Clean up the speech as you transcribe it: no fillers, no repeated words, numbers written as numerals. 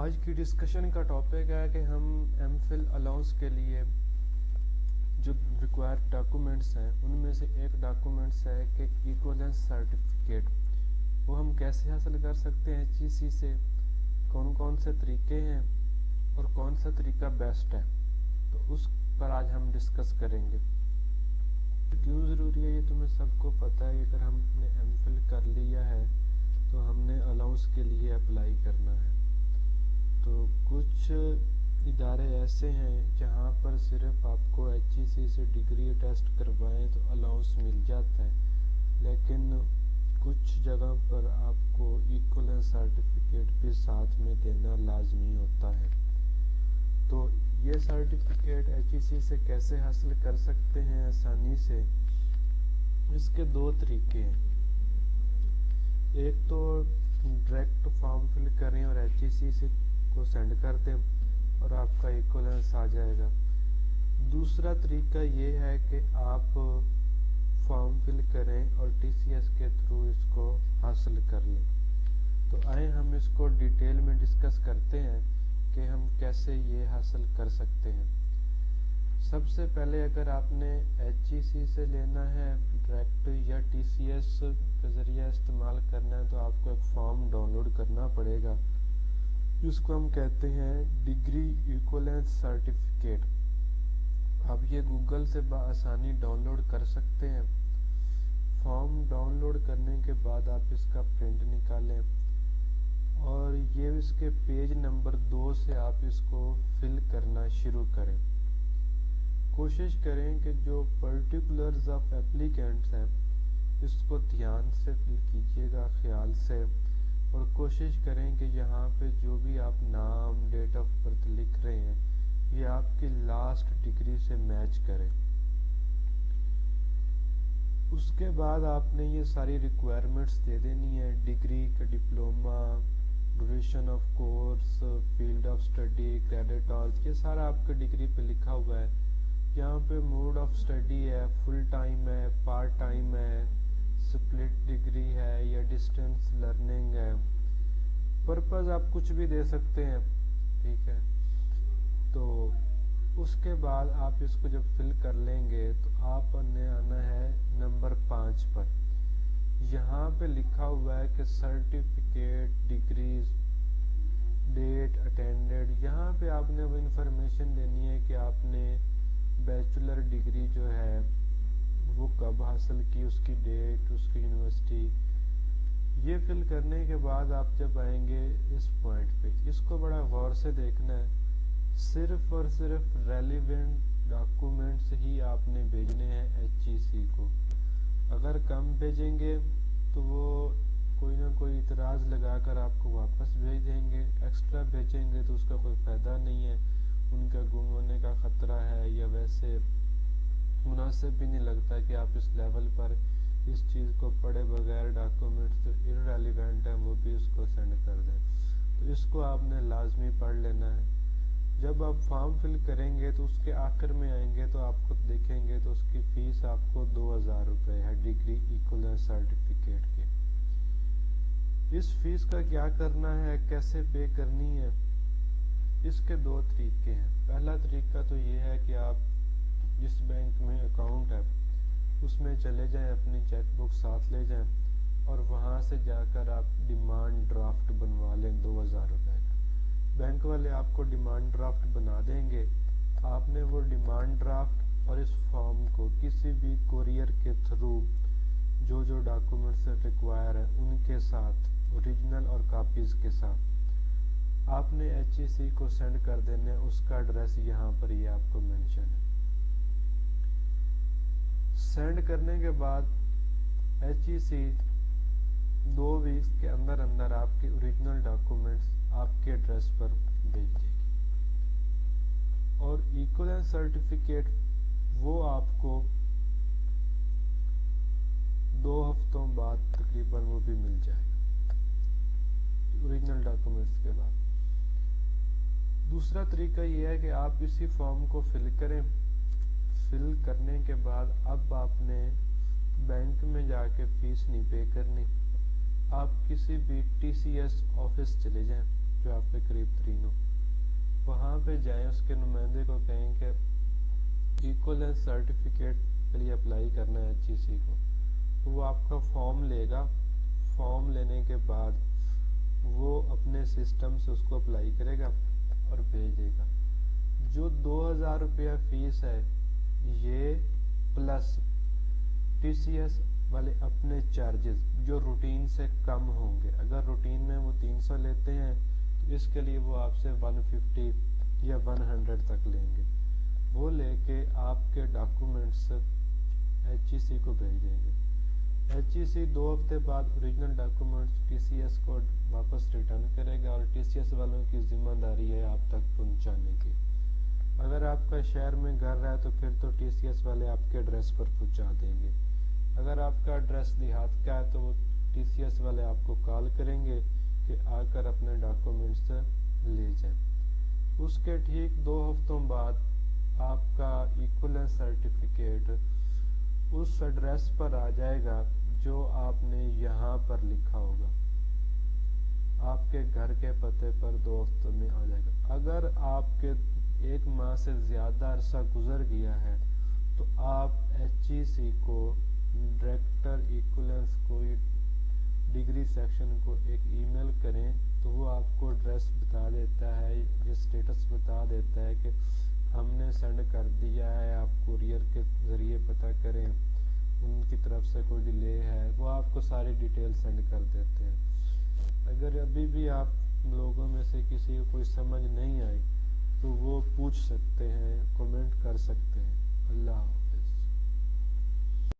آج کی ڈسکشن کا ٹاپک ہے کہ ہم ایم فل الاؤنس کے لیے جو ریکوائرڈ ڈاکومنٹس ہیں ان میں سے ایک ڈاکومنٹس ہے کہ ایکولنس سرٹیفکیٹ، وہ ہم کیسے حاصل کر سکتے ہیں ایچ ای سی سے، کون کون سے طریقے ہیں اور کون سا طریقہ بیسٹ ہے، تو اس پر آج ہم ڈسکس کریں گے۔ کیوں ضروری ہے یہ تمہیں سب کو پتہ ہے کہ اگر ہم نے ایم فل کر لیا ہے تو ہم نے الاؤنس کے لیے اپلائی کرنا ہے۔ تو کچھ ادارے ایسے ہیں جہاں پر صرف آپ کو ایچ ای سی سے ڈگری ٹیسٹ کروائیں تو الاؤنس مل جاتا ہے، لیکن کچھ جگہ پر آپ کو ایکولنس سرٹیفکیٹ بھی ساتھ میں دینا لازمی ہوتا ہے۔ تو یہ سرٹیفکیٹ ایچ ای سی سے کیسے حاصل کر سکتے ہیں آسانی سے؟ اس کے دو طریقے ہیں۔ ایک تو ڈائریکٹ فارم فل کریں اور ایچ ای سی سے کو سینڈ کر دیں اور آپ کا ایکولنس آ جائے گا۔ دوسرا طریقہ یہ ہے کہ آپ فارم فل کریں اور ٹی سی ایس کے تھرو اس کو حاصل کر لیں۔ تو آئیں ہم اس کو ڈیٹیل میں ڈسکس کرتے ہیں کہ ہم کیسے یہ حاصل کر سکتے ہیں۔ سب سے پہلے اگر آپ نے ایچ ای سی سے لینا ہے ڈائریکٹ یا ٹی سی ایس کے ذریعہ استعمال کرنا ہے تو آپ کو ایک فارم ڈاؤن لوڈ کرنا پڑے گا، جس کو ہم کہتے ہیں ڈگری ایکولنس سرٹیفکیٹ۔ آپ یہ گوگل سے بآسانی ڈاؤن لوڈ کر سکتے ہیں۔ فارم ڈاؤن لوڈ کرنے کے بعد آپ اس کا پرنٹ نکالیں اور یہ اس کے پیج نمبر 2 سے آپ اس کو فل کرنا شروع کریں۔ کوشش کریں کہ جو پرٹیکولرز آف ایپلیکینٹس ہیں اس کو دھیان سے فل کیجیے گا، خیال سے، اور کوشش کریں کہ یہاں پہ جو بھی آپ نام، ڈیٹ آف برتھ لکھ رہے ہیں یہ آپ کی لاسٹ ڈگری سے میچ کرے۔ اس کے بعد آپ نے یہ ساری ریکوائرمنٹس دے دینی ہے، ڈگری کا diploma, duration of course, field of study, credit hours, یہ سارا آپ کے ڈگری پہ لکھا ہوا ہے۔ یہاں پہ موڈ آف اسٹڈی ہے، فل ٹائم ہے، پارٹ ٹائم ہے، سپلٹ ڈگری ہے یا ڈسٹینس لرننگ ہے۔ پرپز آپ کچھ بھی دے سکتے ہیں، ٹھیک ہے۔ تو اس کے بعد آپ اس کو جب فل کر لیں گے تو آپ نے آنا ہے نمبر 5 پر۔ یہاں پہ لکھا ہوا ہے کہ سرٹیفکیٹ، ڈگریز، ڈیٹ اٹینڈڈ، یہاں پہ آپ نے وہ انفارمیشن دینی ہے کہ آپ نے بیچلر ڈگری جو ہے وہ کب حاصل کی، اس کی ڈیٹ، اس کی یونیورسٹی۔ یہ فل کرنے کے بعد آپ جب آئیں گے اس پوائنٹ پہ، اس کو بڑا غور سے دیکھنا ہے، صرف اور صرف ریلیونٹ ڈاکومنٹس ہی آپ نے بھیجنے ہیں ایچ ای سی کو۔ اگر کم بھیجیں گے تو وہ کوئی نہ کوئی اعتراض لگا کر آپ کو واپس بھیج دیں گے، ایکسٹرا بھیجیں گے تو اس کا کوئی فائدہ نہیں ہے، ان کا گم ہونے کا خطرہ ہے، یا ویسے مناسب بھی نہیں لگتا کہ آپ اس لیول پر اس چیز کو پڑھے بغیر ڈاکومنٹس جو irrelevant ہیں وہ بھی اس کو سینڈ کر دیں۔ تو اس کو آپ نے لازمی پڑھ لینا ہے۔ جب آپ فارم فل کریں گے تو اس کے آخر میں آئیں گے تو آپ کو دیکھیں گے تو اس کی فیس آپ کو 2000 روپے ہے ڈگری ایکولنس سرٹیفکیٹ کے۔ اس فیس کا کیا کرنا ہے، کیسے پے کرنی ہے؟ اس کے دو طریقے ہیں۔ پہلا طریقہ تو یہ ہے کہ آپ جس بینک میں اکاؤنٹ ہے اس میں چلے جائیں، اپنی چیک بک ساتھ لے جائیں اور وہاں سے جا کر آپ ڈیمانڈ ڈرافٹ بنوا لیں 2000 روپے کا۔ بینک والے آپ کو ڈیمانڈ ڈرافٹ بنا دیں گے۔ آپ نے وہ ڈیمانڈ ڈرافٹ اور اس فارم کو کسی بھی کوریئر کے تھرو جو جو ڈاکومنٹس ریکوائر ہیں ان کے ساتھ، اوریجنل اور کاپیز کے ساتھ، آپ نے ایچ ای سی کو سینڈ کر دینا ہے۔ اس کا ایڈریس یہاں پر یہ آپ کو مینشن ہے۔ سینڈ کرنے کے بعد ایچ ای سی 2 ویکس کے اندر اندر آپ کے اوریجنل ڈاکومنٹس آپ کے ایڈریس پر بھیج دے گی، اور ایکولنس سرٹیفکیٹ وہ آپ کو 2 ہفتوں بعد تقریباً وہ بھی مل جائے گا اوریجنل ڈاکومنٹس کے بعد۔ دوسرا طریقہ یہ ہے کہ آپ اسی فارم کو فل کریں۔ فل کرنے کے بعد اب آپ نے بینک میں جا کے فیس نہیں پے کرنی، آپ کسی بھی ٹی سی ایس آفس چلے جائیں، جو آپ کے قریب ترین ہو، وہاں پہ جائیں، اس کے نمائندے کو کہیں کہ ایکولنس سرٹیفکیٹ کے لیے اپلائی کرنا ہے HEC کو، تو وہ آپ کا فارم لے گا. فارم لینے کے بعد وہ اپنے سسٹم سے اس کو اپلائی کرے گا اور بھیج دے گا. جو 2000 روپیہ فیس ہے یہ پلس TCS والے اپنے چارجز جو روٹین سے کم ہوں گے. اگر روٹین میں وہ 300 لیتے ہیں تو اس کے لیے وہ آپ سے 150 یا 100 تک لیں گے. وہ لے کے آپ کے ڈاکومنٹس HEC کو بھیج دیں گے. HEC 2 ہفتے بعد اوریجنل ڈاکومنٹس TCS کو واپس ریٹرن کرے گا، اور TCS والوں کی ذمہ داری ہے آپ تک پہنچانے کی. اگر آپ کا شہر میں گھر ہے تو پھر تو TCS والے آپ کے ایڈریس پر پہنچا دیں گے. اگر آپ کا ایڈریس دیہات کا ہے تو وہ TCS والے آپ کو کال کریں گے کہ آ کر اپنے ڈاکومنٹس لے جائیں. اس کے ٹھیک 2 ہفتوں بعد آپ کا ایکولنس سرٹیفکیٹ اس ایڈریس پر آ جائے گا جو آپ نے یہاں پر لکھا ہوگا. آپ کے گھر کے پتے پر 2 ہفتوں میں آ جائے گا. اگر آپ کے 1 ماہ سے زیادہ عرصہ گزر گیا ہے تو آپ HEC کو ڈائریکٹر ایکولنس کو ڈگری سیکشن کو ایک ای میل کریں تو وہ آپ کو ایڈریس بتا دیتا ہے، یہ اسٹیٹس بتا دیتا ہے کہ ہم نے سینڈ کر دیا ہے. آپ کوریئر کے ذریعے پتہ کریں، ان کی طرف سے کوئی ڈیلے ہے، وہ آپ کو ساری ڈیٹیل سینڈ کر دیتے ہیں. اگر ابھی بھی آپ لوگوں میں سے کسی کو کوئی سمجھ نہیں آئی تو وہ پوچھ سکتے ہیں، کمنٹ کر سکتے ہیں. اللہ حافظ.